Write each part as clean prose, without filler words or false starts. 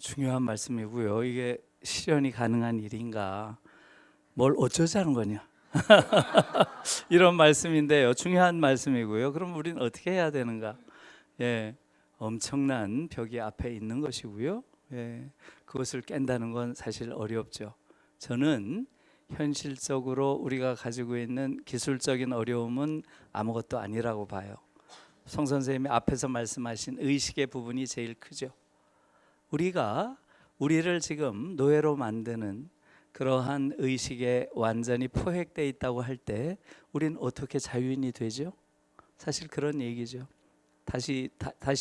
중요한 말씀이고요. 이게 실현이 가능한 일인가? 뭘 어쩌자는 거냐? 이런 말씀인데요. 중요한 말씀이고요. 그럼 우리는 어떻게 해야 되는가? 예, 엄청난 벽이 앞에 있는 것이고요. 예, 그것을 깬다는 건 사실 어렵죠. 저는 현실적으로 우리가 가지고 있는 기술적인 어려움은 아무것도 아니라고 봐요. 송 선생님이 앞에서 말씀하신 의식의 부분이 제일 크죠. 우리가 우리를 지금 노예로 만드는 그러한 의식에 완전히 포획되어 있다고 할 때 우리는 어떻게 자유인이 되죠? 사실 그런 얘기죠. 다시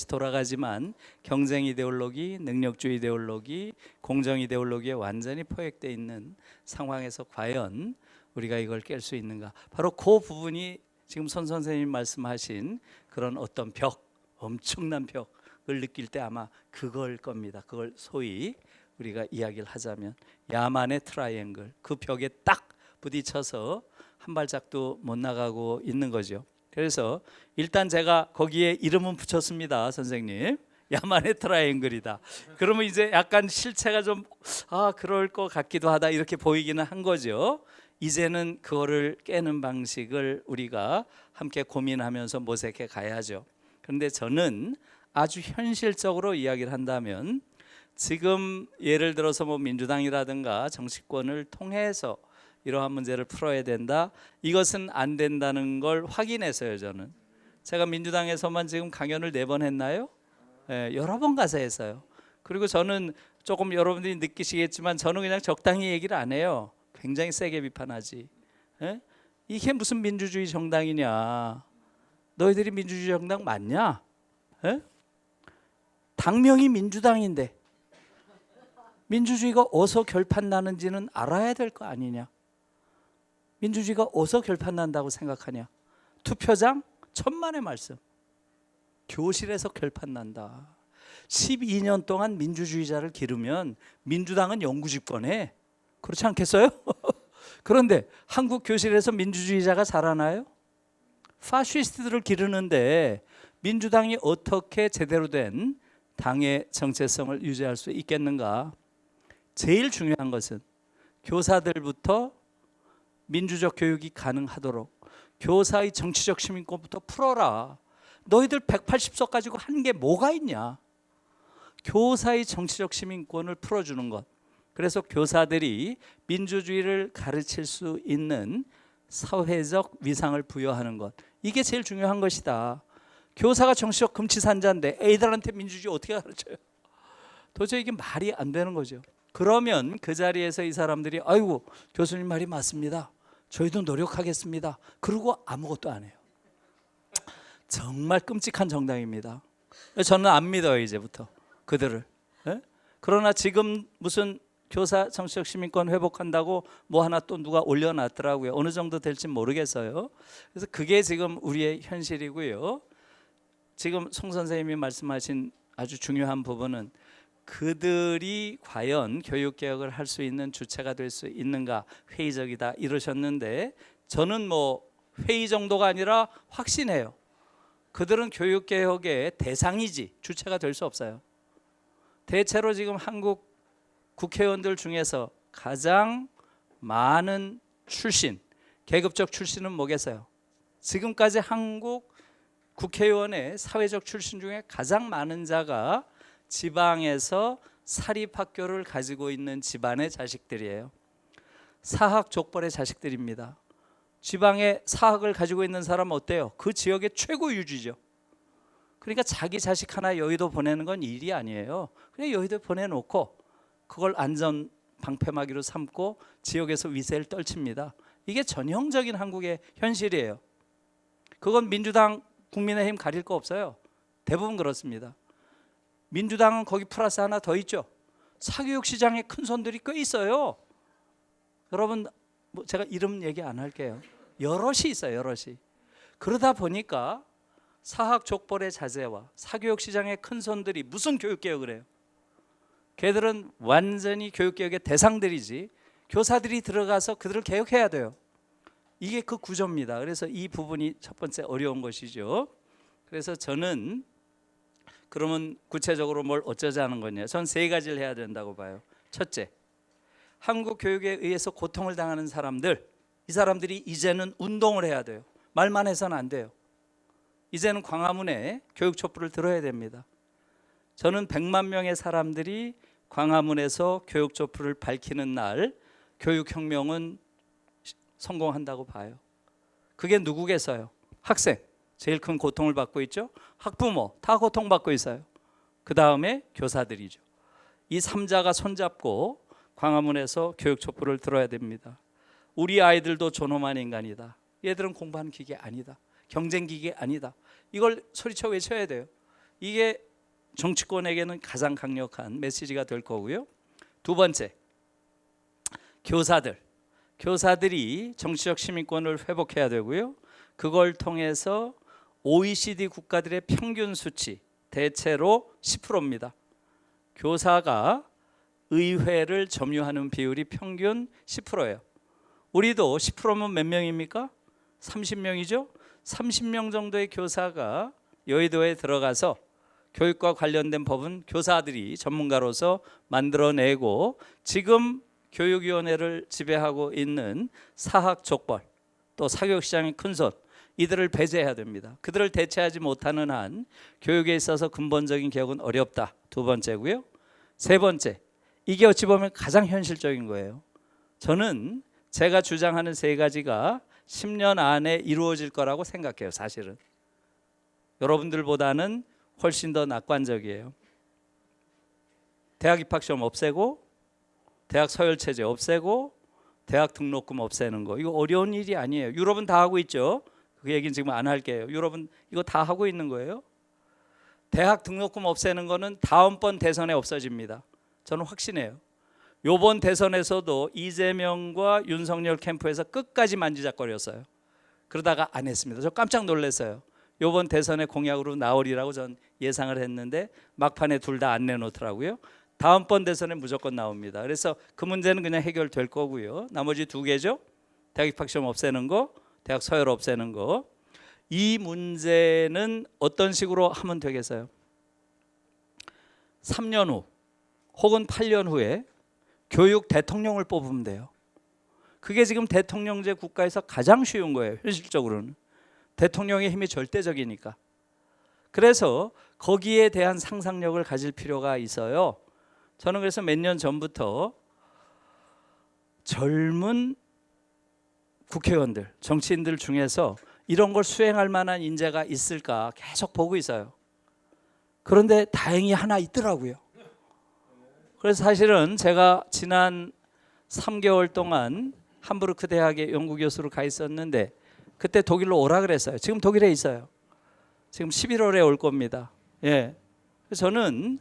돌아가지만 경쟁 이데올로기, 능력주의 이데올로기, 공정 이데올로기에 완전히 포획되어 있는 상황에서 과연 우리가 이걸 깰 수 있는가? 바로 그 부분이 지금 선 선생님 말씀하신 그런 어떤 벽, 엄청난 벽을 느낄 때 아마 그걸 겁니다. 그걸 소위 우리가 이야기를 하자면 야만의 트라이앵글, 그 벽에 딱 부딪혀서 한 발짝도 못 나가고 있는 거죠. 그래서 일단 제가 거기에 이름은 붙였습니다, 선생님. 야만의 트라이앵글이다. 그러면 이제 약간 실체가 좀 그럴 것 같기도 하다 이렇게 보이기는 한 거죠. 이제는 그거를 깨는 방식을 우리가 함께 고민하면서 모색해 가야죠. 그런데 저는 아주 현실적으로 이야기를 한다면 지금 예를 들어서 뭐 민주당이라든가 정치권을 통해서 이러한 문제를 풀어야 된다. 이것은 안 된다는 걸 확인해서요. 저는 제가 민주당에서만 지금 강연을 4번 했나요? 여러 번 가서 했어요. 그리고 저는 조금 여러분들이 느끼시겠지만 저는 그냥 적당히 얘기를 안 해요. 굉장히 세게 비판하지. 이게 무슨 민주주의 정당이냐? 너희들이 민주주의 정당 맞냐? 당명이 민주당인데 민주주의가 어디서 결판 나는지는 알아야 될 거 아니냐? 민주주의가 어디서 결판 난다고 생각하냐? 투표장 천만의 말씀. 교실에서 결판 난다. 12년 동안 민주주의자를 기르면 민주당은 영구 집권해. 그렇지 않겠어요? 그런데 한국 교실에서 민주주의자가 자라나요? 파시스트들을 기르는데 민주당이 어떻게 제대로 된 당의 정체성을 유지할 수 있겠는가? 제일 중요한 것은 교사들부터 민주적 교육이 가능하도록 교사의 정치적 시민권부터 풀어라. 너희들 180석 가지고 한 게 뭐가 있냐? 교사의 정치적 시민권을 풀어주는 것. 그래서 교사들이 민주주의를 가르칠 수 있는 사회적 위상을 부여하는 것. 이게 제일 중요한 것이다. 교사가 정치적 금치산자인데 애들한테 민주주의 어떻게 가르쳐요? 도저히 이게 말이 안 되는 거죠. 그러면 그 자리에서 이 사람들이 아이고 교수님 말이 맞습니다. 저희도 노력하겠습니다. 그러고 아무것도 안 해요. 정말 끔찍한 정당입니다. 저는 안 믿어요 이제부터 그들을. 그러나 지금 무슨 교사 정치적 시민권 회복한다고 뭐 하나 또 누가 올려놨더라고요. 어느 정도 될지 모르겠어요. 그래서 그게 지금 우리의 현실이고요. 지금 송 선생님이 말씀하신 아주 중요한 부분은 그들이 과연 교육개혁을 할 수 있는 주체가 될 수 있는가, 회의적이다 이러셨는데 저는 뭐 회의 정도가 아니라 확신해요. 그들은 교육개혁의 대상이지 주체가 될 수 없어요. 대체로 지금 한국 국회의원들 중에서 가장 많은 출신, 계급적 출신은 뭐겠어요? 지금까지 한국 국회의원의 사회적 출신 중에 가장 많은 자가 지방에서 사립학교를 가지고 있는 집안의 자식들이에요. 사학 족벌의 자식들입니다. 지방에 사학을 가지고 있는 사람은 어때요? 그 지역의 최고 유지죠. 그러니까 자기 자식 하나 여의도 보내는 건 일이 아니에요. 그냥 여의도 보내놓고 그걸 안전 방패막이로 삼고 지역에서 위세를 떨칩니다. 이게 전형적인 한국의 현실이에요. 그건 민주당, 국민의힘 가릴 거 없어요. 대부분 그렇습니다. 민주당은 거기 플러스 하나 더 있죠. 사교육 시장에 큰 손들이 꽤 있어요. 여러분 제가 이름 얘기 안 할게요. 여럿이 있어요. 여럿이. 그러다 보니까 사학 족벌의 자제와 사교육 시장의 큰 손들이 무슨 교육개혁을 해요? 걔들은 완전히 교육개혁의 대상들이지 교사들이 들어가서 그들을 개혁해야 돼요. 이게 그 구조입니다. 그래서 이 부분이 첫 번째 어려운 것이죠. 그래서 저는 그러면 구체적으로 뭘 어쩌자는 거냐? 전 세 가지를 해야 된다고 봐요. 첫째, 한국 교육에 의해서 고통을 당하는 사람들, 이 사람들이 이제는 운동을 해야 돼요. 말만 해서는 안 돼요. 이제는 광화문에 교육 촛불을 들어야 됩니다. 저는 100만 명의 사람들이 광화문에서 교육 촛불을 밝히는 날 교육혁명은 성공한다고 봐요. 그게 누구겠어요? 학생, 제일 큰 고통을 받고 있죠. 학부모, 다 고통받고 있어요. 그 다음에 교사들이죠. 이 3자가 손잡고 광화문에서 교육 촛불을 들어야 됩니다. 우리 아이들도 존엄한 인간이다. 얘들은 공부하는 기계 아니다. 경쟁 기계 아니다. 이걸 소리쳐 외쳐야 돼요. 이게 정치권에게는 가장 강력한 메시지가 될 거고요. 두 번째, 교사들이 정치적 시민권을 회복해야 되고요. 그걸 통해서 OECD 국가들의 평균 수치 대체로 10%입니다. 교사가 의회를 점유하는 비율이 평균 10%예요. 우리도 10%면 몇 명입니까? 30명이죠. 30명 정도의 교사가 여의도에 들어가서 교육과 관련된 법은 교사들이 전문가로서 만들어내고, 지금 교육위원회를 지배하고 있는 사학족벌, 또 사교육시장의 큰손, 이들을 배제해야 됩니다. 그들을 대체하지 못하는 한 교육에 있어서 근본적인 개혁은 어렵다. 두 번째고요. 세 번째, 이게 어찌 보면 가장 현실적인 거예요. 저는 제가 주장하는 세 가지가 10년 안에 이루어질 거라고 생각해요. 사실은 여러분들보다는 훨씬 더 낙관적이에요. 대학 입학시험 없애고, 대학 서열체제 없애고, 대학 등록금 없애는 거, 이거 어려운 일이 아니에요. 유럽은 다 하고 있죠. 그 얘기는 지금 안 할게요. 유럽은 이거 다 하고 있는 거예요. 대학 등록금 없애는 거는 다음번 대선에 없어집니다. 저는 확신해요. 요번 대선에서도 이재명과 윤석열 캠프에서 끝까지 만지작거렸어요. 그러다가 안 했습니다. 저 깜짝 놀랐어요. 요번 대선의 공약으로 나오리라고 전 예상을 했는데 막판에 둘 다 안 내놓더라고요. 다음번 대선에 무조건 나옵니다. 그래서 그 문제는 그냥 해결될 거고요. 나머지 두 개죠. 대학 입학시험 없애는 거, 대학 서열 없애는 거. 이 문제는 어떤 식으로 하면 되겠어요? 3년 후 혹은 8년 후에 교육 대통령을 뽑으면 돼요. 그게 지금 대통령제 국가에서 가장 쉬운 거예요. 현실적으로는 대통령의 힘이 절대적이니까. 그래서 거기에 대한 상상력을 가질 필요가 있어요. 저는 그래서 몇 년 전부터 젊은 국회의원들, 정치인들 중에서 이런 걸 수행할 만한 인재가 있을까 계속 보고 있어요. 그런데 다행히 하나 있더라고요. 그래서 사실은 제가 지난 3개월 동안 함부르크 대학에 연구교수로 가 있었는데 그때 독일로 오라 그랬어요. 지금 독일에 있어요. 지금 11월에 올 겁니다. 예. 그래서 저는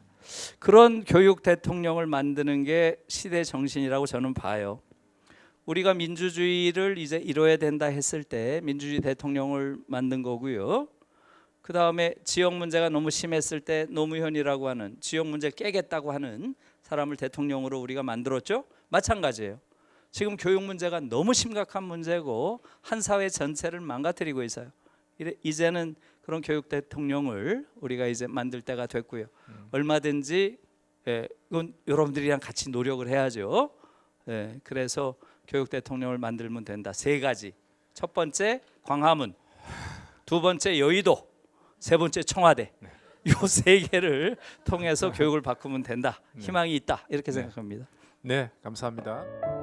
그런 교육 대통령을 만드는 게 시대 정신이라고 저는 봐요. 우리가 민주주의를 이제 이뤄야 된다 했을 때 민주주의 대통령을 만든 거고요. 그 다음에 지역 문제가 너무 심했을 때 노무현이라고 하는 지역 문제 깨겠다고 하는 사람을 대통령으로 우리가 만들었죠. 마찬가지예요. 지금 교육 문제가 너무 심각한 문제고 한 사회 전체를 망가뜨리고 있어요. 이제는 그런 교육 대통령을 우리가 이제 만들 때가 됐고요. 얼마든지 이건 여러분들이랑 같이 노력을 해야죠. 그래서 교육 대통령을 만들면 된다. 세 가지. 첫 번째 광화문, 두 번째 여의도, 세 번째 청와대. 이 세 개를 통해서 교육을 바꾸면 된다. 희망이 있다. 이렇게 생각합니다. 네, 감사합니다.